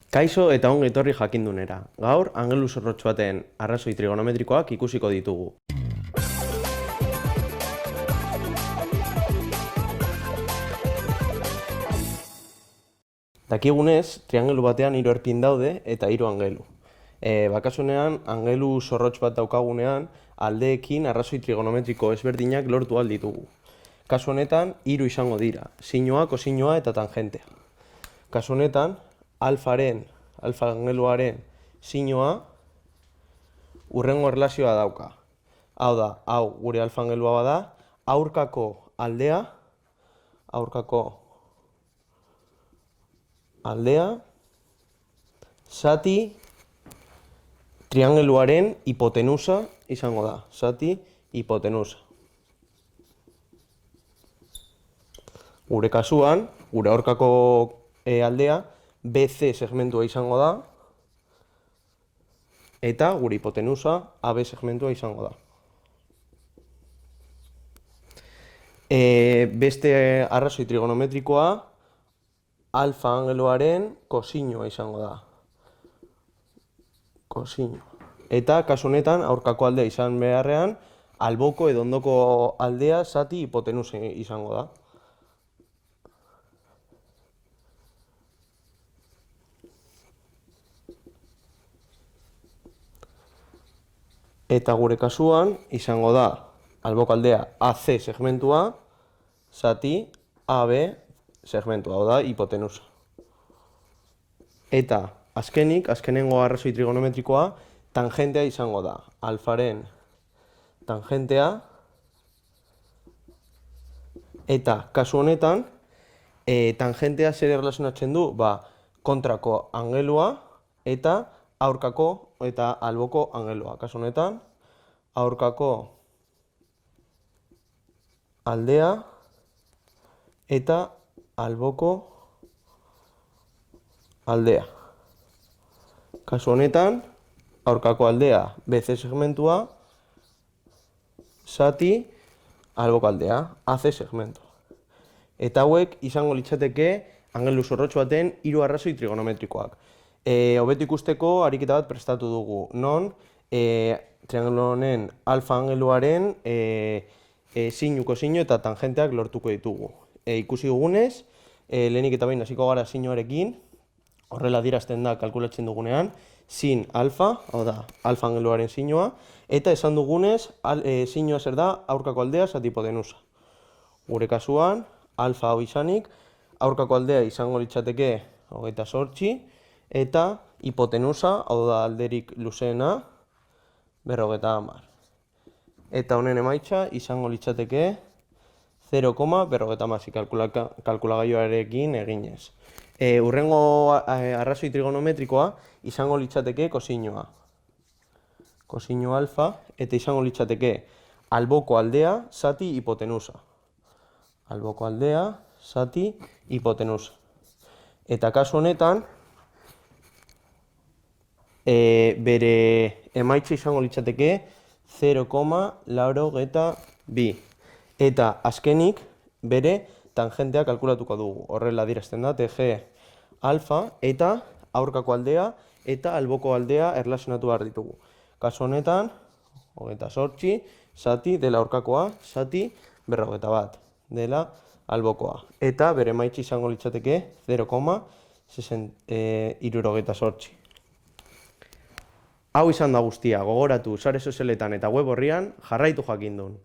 Kaixo eta ongi etorri jakindunera. Gaur, angelu zorrotz baten arrazoi trigonometrikoak ikusiko ditugu. Dakigunez, triangelu batean hiru erpin daude eta hiru angelu. Bakasunean, angelu zorrotz bat daukagunean, aldeekin arrazoi trigonometriko ezberdinak lortu ahal ditugu. Kasu honetan, hiru izango dira, sinoa, kosinoa eta tangentea. Kasu honetan, alfa angeluaren sinoa hurrengo erlazioa dauka. Hau da, hau gure alfa angelua bada, aurkako aldea, zati triangeluaren hipotenusa izango da. Zati hipotenusa. Gure kasuan, gure aurkako aldea, BC segmentua izango da, eta gure hipotenusa AB segmentua izango da. Beste arrazoi trigonometrikoa, alfa angeluaren kosinoa izango da. Kosinoa. Eta kasu honetan aurkako aldea izan beharrean, alboko edo ondoko aldea zati hipotenusa izango da. Eta gure kasuan izango da alboko aldea AC segmentua, zati AB segmentua, hau da hipotenusa. Eta azkenengo arrazoi trigonometrikoa, tangentea izango da. Alfaren tangentea, eta kasu honetan, tangentea zer erlazionatzen du? Kontrako angelua eta aurkako eta alboko angelua. Kasu honetan, aurkako aldea eta alboko aldea. Kasu honetan, aurkako aldea BC segmentua, zati alboko aldea AC segmentua. Eta hauek izango litzateke angelu zorrotz baten hiru arrazoi trigonometrikoak. Hobeto ikusteko ariketa bat prestatu dugu, non triangelu honen alfa angeluaren sinu, kosinu eta tangenteak lortuko ditugu. Ikusi dugunez, lehenik eta behin hasiko gara sinuarekin, horrela adierazten da kalkulatzen dugunean, sin alfa, hau da, alfa angeluaren sinua, eta esan dugunez, sinua zer da, aurkako aldea zati hipotenusa. Gure kasuan, alfa hau izanik, aurkako aldea izango litzateke 28, eta hipotenusa, hau da alderik luzeena, 50. Eta honen emaitza izango litzateke 0,56 kalkulagailuarekin eginez. Hurrengo arrazoi trigonometrikoa izango litzateke kosinoa. Kosinu alfa, eta izango litzateke alboko aldea zati hipotenusa. Alboko aldea zati hipotenusa. Eta kasu honetan, bere emaitza izango litzateke 0,82. Eta azkenik bere tangentea kalkulatuko dugu. Horrela adierazten da TG alfa eta aurkako aldea eta alboko aldea erlazionatu behar ditugu. Kasu honetan, 28 zati dela aurkakoa, zati 51 dela albokoa. Eta bere emaitza izango litzateke 0,78. Hau izan da guztia, gogoratu sare sozialetan eta web orrian jarraitu jakindun.